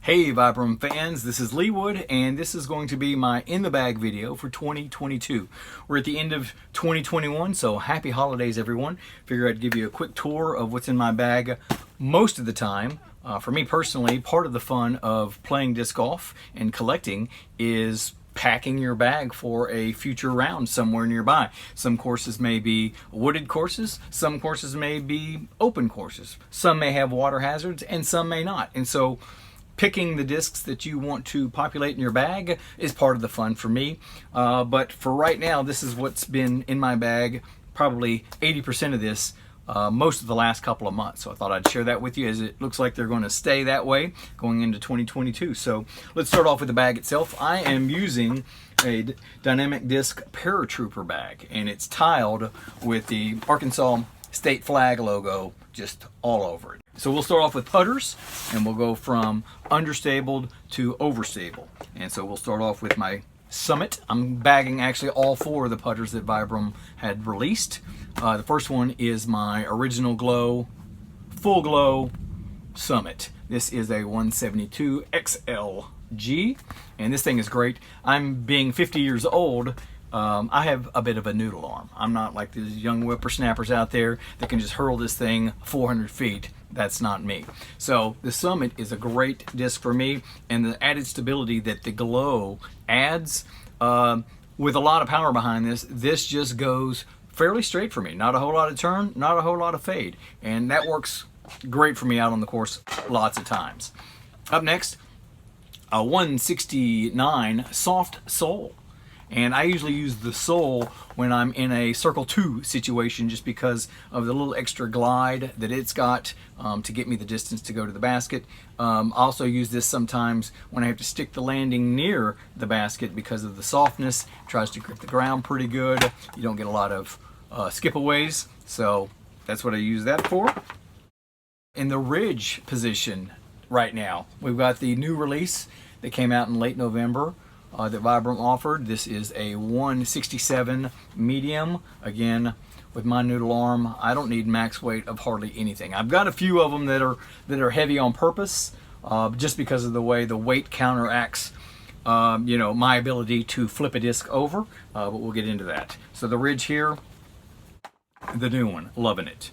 Hey Vibram fans, this is LeeWood and this is going to be my in the bag video for 2022. We're at the end of 2021, so happy holidays everyone. Figure I'd give you a quick tour of what's in my bag most of the time. For me personally, part of the fun of playing disc golf and collecting is packing your bag for a future round somewhere nearby. Some courses may be wooded courses, some courses may be open courses. Some may have water hazards and some may not. And so picking the discs that you want to populate in your bag is part of the fun for me. But for right now, this is what's been in my bag, probably 80% of this, most of the last couple of months. So I thought I'd share that with you, as it looks like they're going to stay that way going into 2022. So let's start off with the bag itself. I am using a Dynamic Disc Paratrooper bag, and it's tiled with the Arkansas state flag logo just all over it. So we'll start off with putters, and we'll go from understabled to overstable. And so we'll start off with my Summit. I'm bagging actually all four of the putters that Vibram had released. The first one is my Original Glow, Full Glow Summit. This is a 172 XLG, and this thing is great. I'm being 50 years old. I have a bit of a noodle arm. I'm not like these young whippersnappers out there that can just hurl this thing 400 feet. That's not me. So the Summit is a great disc for me, and the added stability that the Glow adds, with a lot of power behind this just goes fairly straight for me. Not a whole lot of turn, not a whole lot of fade, and that works great for me out on the course lots of times. Up next, a 169 Soft Sole. And I usually use the sole when I'm in a circle 2 situation, just because of the little extra glide that it's got to get me the distance to go to the basket. I also use this sometimes when I have to stick the landing near the basket because of the softness. It tries to grip the ground pretty good. You don't get a lot of skip-aways, so that's what I use that for. In the ridge position right now, we've got the new release that came out in late November. That Vibram offered. This is a 167 medium. Again, with my noodle arm, I don't need max weight of hardly anything. I've got a few of them that are heavy on purpose, just because of the way the weight counteracts, my ability to flip a disc over. But we'll get into that. So the ridge here, the new one, loving it.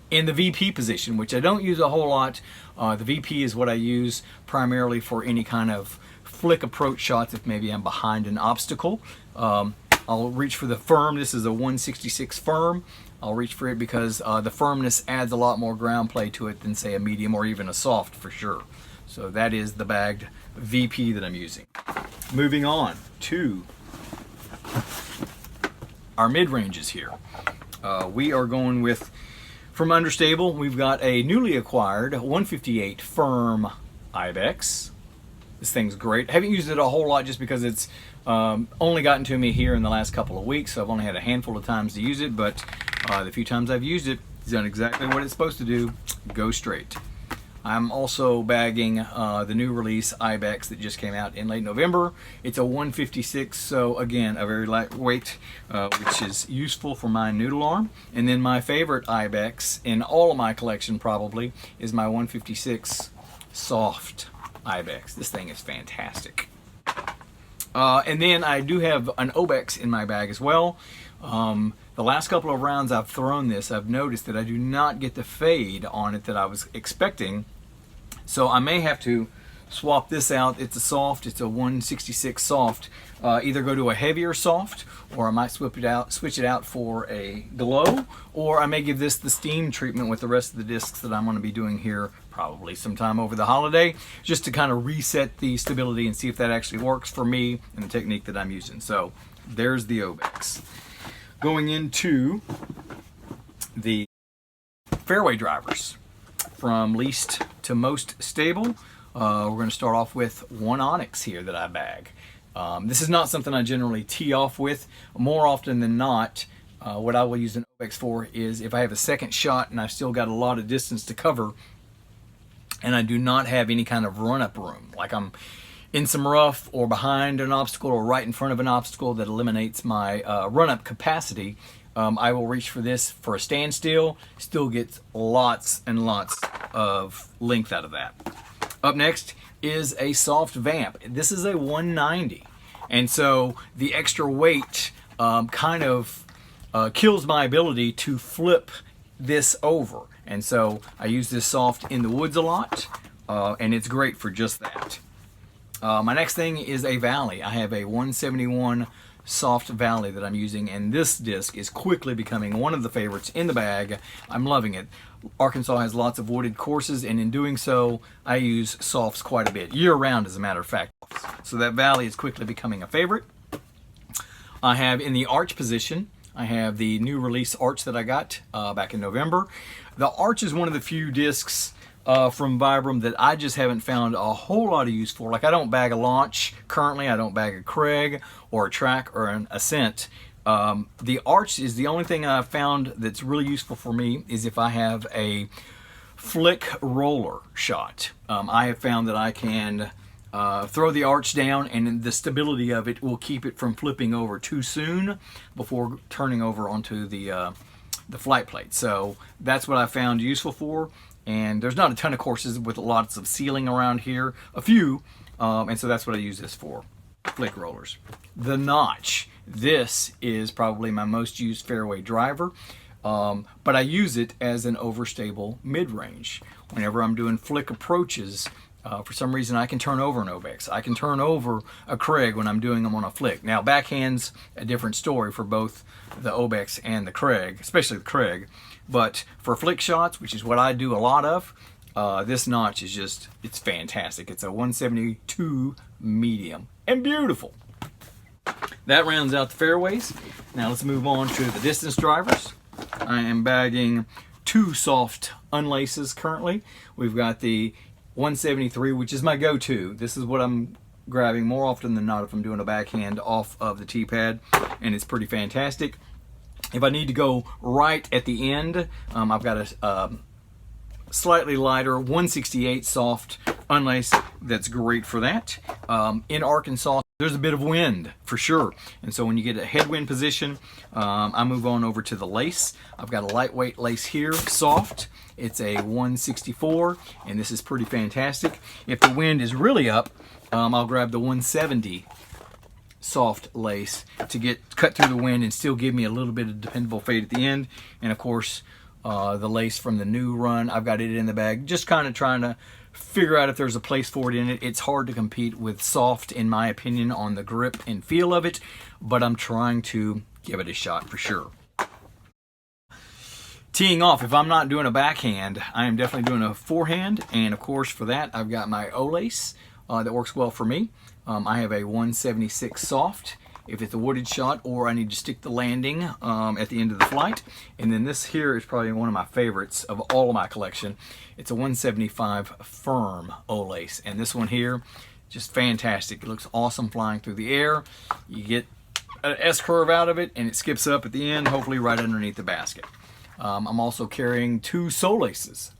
In the VP position, which I don't use a whole lot, the VP is what I use primarily for any kind of flick approach shots if maybe I'm behind an obstacle. I'll reach for the firm. This is a 166 firm. I'll reach for it because the firmness adds a lot more ground play to it than say a medium or even a soft for sure. So that is the bagged VP that I'm using. Moving on to our mid-ranges here. We are going with, from understable, we've got a newly acquired 158 firm Ibex. This thing's great. I haven't used it a whole lot just because it's only gotten to me here in the last couple of weeks, so I've only had a handful of times to use it, but the few times I've used it, it's done exactly what it's supposed to do, go straight. I'm also bagging the new release Ibex that just came out in late November. It's a 156, so again, a very lightweight, which is useful for my noodle arm. And then my favorite Ibex in all of my collection probably is my 156 Soft Ibex. This thing is fantastic. And then I do have an Obex in my bag as well. The last couple of rounds I've thrown this, I've noticed that I do not get the fade on it that I was expecting. So I may have to swap this out. It's a soft, it's a 166 soft. Either go to a heavier soft, or I might switch it out for a glow, or I may give this the steam treatment with the rest of the discs that I'm going to be doing here probably sometime over the holiday, just to kind of reset the stability and see if that actually works for me and the technique that I'm using. So there's the Obex. Going into the fairway drivers, from least to most stable, we're going to start off with one Onyx here that I bag. This is not something I generally tee off with. More often than not, what I will use an Obex for is if I have a second shot and I've still got a lot of distance to cover and I do not have any kind of run-up room, like I'm in some rough or behind an obstacle or right in front of an obstacle that eliminates my run-up capacity, I will reach for this for a standstill, still gets lots and lots of length out of that. Up next is a soft vamp. This is a 190, and so the extra weight kind of kills my ability to flip this over. And so I use this soft in the woods a lot, and it's great for just that. My next thing is a Valley. I have a 171 soft Valley that I'm using, and this disc is quickly becoming one of the favorites in the bag. I'm loving it. Arkansas has lots of wooded courses, and in doing so, I use softs quite a bit, year-round as a matter of fact. So that Valley is quickly becoming a favorite. I have in the arch position, I have the new release arch that I got back in November. The arch is one of the few discs from Vibram that I just haven't found a whole lot of use for. Like, I don't bag a launch currently, I don't bag a Craig or a track or an ascent. The arch is the only thing I've found that's really useful for me is if I have a flick roller shot. I have found that I can throw the arch down, and the stability of it will keep it from flipping over too soon before turning over onto the flight plate. So that's what I found useful for. And there's not a ton of courses with lots of ceiling around here, a few, and so that's what I use this for, flick rollers. The Notch. This is probably my most used fairway driver, but I use it as an overstable mid-range. Whenever I'm doing flick approaches, for some reason I can turn over an Obex. I can turn over a Craig when I'm doing them on a flick. Now, backhand's a different story for both the Obex and the Craig, especially the Craig. But for flick shots, which is what I do a lot of, this Notch is just, it's fantastic. It's a 172 medium and beautiful. That rounds out the fairways. Now let's move on to the distance drivers. I am bagging two soft unlaces currently. We've got the 173, which is my go-to. This is what I'm grabbing more often than not if I'm doing a backhand off of the tee pad, and it's pretty fantastic. If I need to go right at the end, I've got a slightly lighter 168 soft unlace that's great for that. In Arkansas, there's a bit of wind for sure, and so when you get a headwind position, I move on over to the lace. I've got a lightweight lace here, soft. It's a 164, and this is pretty fantastic. If the wind is really up, I'll grab the 170 soft lace to get cut through the wind and still give me a little bit of dependable fade at the end. And of course, the lace from the new run, I've got it in the bag, just kind of trying to figure out if there's a place for it in it. It's hard to compete with soft, in my opinion, on the grip and feel of it, but I'm trying to give it a shot for sure. Teeing off, if I'm not doing a backhand, I am definitely doing a forehand, and of course for that I've got my O-lace that works well for me. I have a 176 soft if it's a wooded shot, or I need to stick the landing at the end of the flight. And then this here is probably one of my favorites of all of my collection. It's a 175 firm O-lace, and this one here, just fantastic. It looks awesome flying through the air. You get an S-curve out of it, and it skips up at the end, hopefully right underneath the basket. I'm also carrying two Solaces,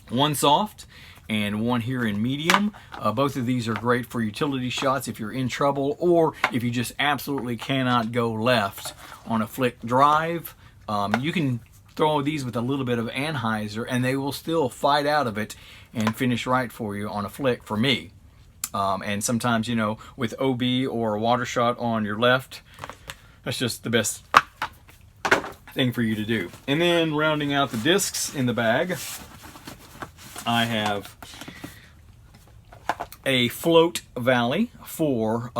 one soft and one here in medium. Both of these are great for utility shots if you're in trouble, or if you just absolutely cannot go left on a flick drive. You can throw these with a little bit of anhyzer and they will still fight out of it and finish right for you on a flick for me. And sometimes, you know, with OB or a water shot on your left, that's just the best thing for you to do. And then rounding out the discs in the bag, I have a float Valley for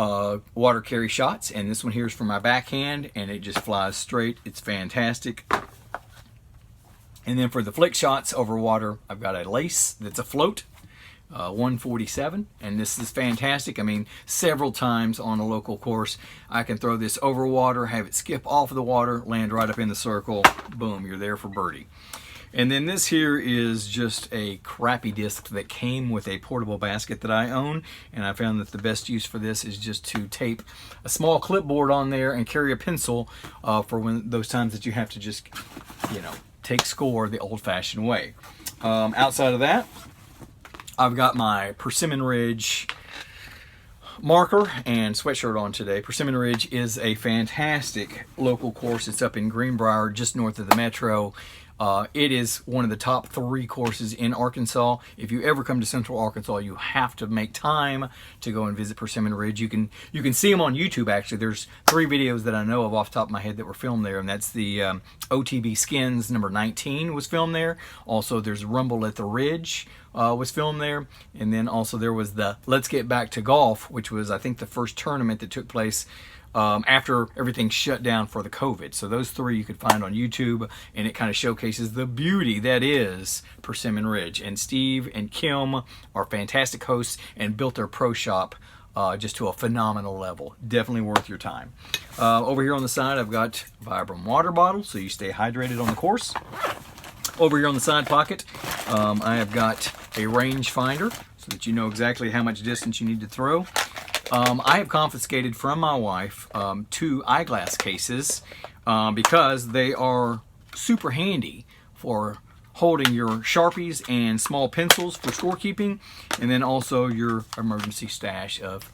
water carry shots, and this one here is for my backhand, and it just flies straight. It's fantastic. And then for the flick shots over water, I've got a lace that's a float, 147, and this is fantastic. I mean, several times on a local course, I can throw this over water, have it skip off of the water, land right up in the circle, boom, you're there for birdie. And then this here is just a crappy disc that came with a portable basket that I own, and I found that the best use for this is just to tape a small clipboard on there and carry a pencil for when those times that you have to just, you know, take score the old-fashioned way. Outside of that, I've got my Persimmon Ridge marker and sweatshirt on today. Persimmon Ridge is a fantastic local course. It's up in Greenbrier, just north of the metro. It is one of the top 3 courses in Arkansas. If you ever come to Central Arkansas, you have to make time to go and visit Persimmon Ridge. You can see them on YouTube, actually. There's 3 videos that I know of off the top of my head that were filmed there, and that's the OTB Skins number 19 was filmed there. Also, there's Rumble at the Ridge was filmed there, and then also there was the Let's Get Back to Golf, which was, I think, the first tournament that took place after everything shut down for the COVID. So those 3 you could find on YouTube, and it kind of showcases the beauty that is Persimmon Ridge. And Steve and Kim are fantastic hosts and built their pro shop just to a phenomenal level. Definitely worth your time. Over here on the side, I've got Vibram water bottles, so you stay hydrated on the course. Over here on the side pocket, I have got a range finder so that you know exactly how much distance you need to throw. I have confiscated from my wife 2 eyeglass cases because they are super handy for holding your Sharpies and small pencils for scorekeeping, and then also your emergency stash of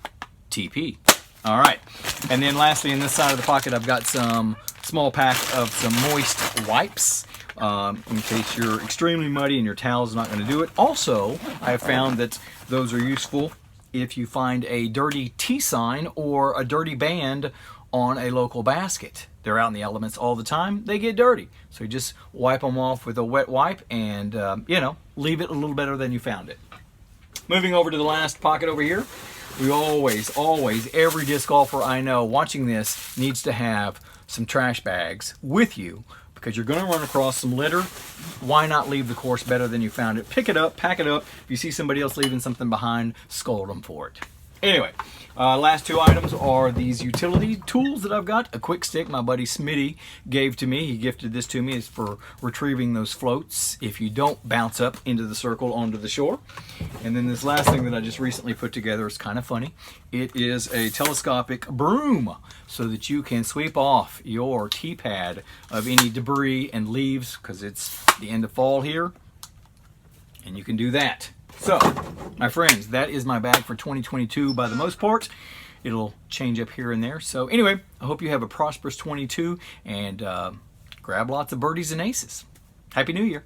TP. All right, and then lastly, in this side of the pocket, I've got some small pack of some moist wipes in case you're extremely muddy and your towel's not going to do it. Also, I have found that those are useful if you find a dirty T sign or a dirty band on a local basket. They're out in the elements all the time. They get dirty. So you just wipe them off with a wet wipe and, you know, leave it a little better than you found it. Moving over to the last pocket over here, we always, every disc golfer I know watching this needs to have some trash bags with you, because you're going to run across some litter. Why not leave the course better than you found it? Pick it up, pack it up. If you see somebody else leaving something behind, scold them for it. Anyway, last 2 items are these utility tools that I've got. A quick stick my buddy Smitty gave to me. He gifted this to me. It's for retrieving those floats if you don't bounce up into the circle onto the shore. And then this last thing that I just recently put together is kind of funny. It is a telescopic broom so that you can sweep off your tee pad of any debris and leaves, because it's the end of fall here, and you can do that. So, my friends, that is my bag for 2022 by the most part. It'll change up here and there. So anyway, I hope you have a prosperous 22 and grab lots of birdies and aces. Happy New Year.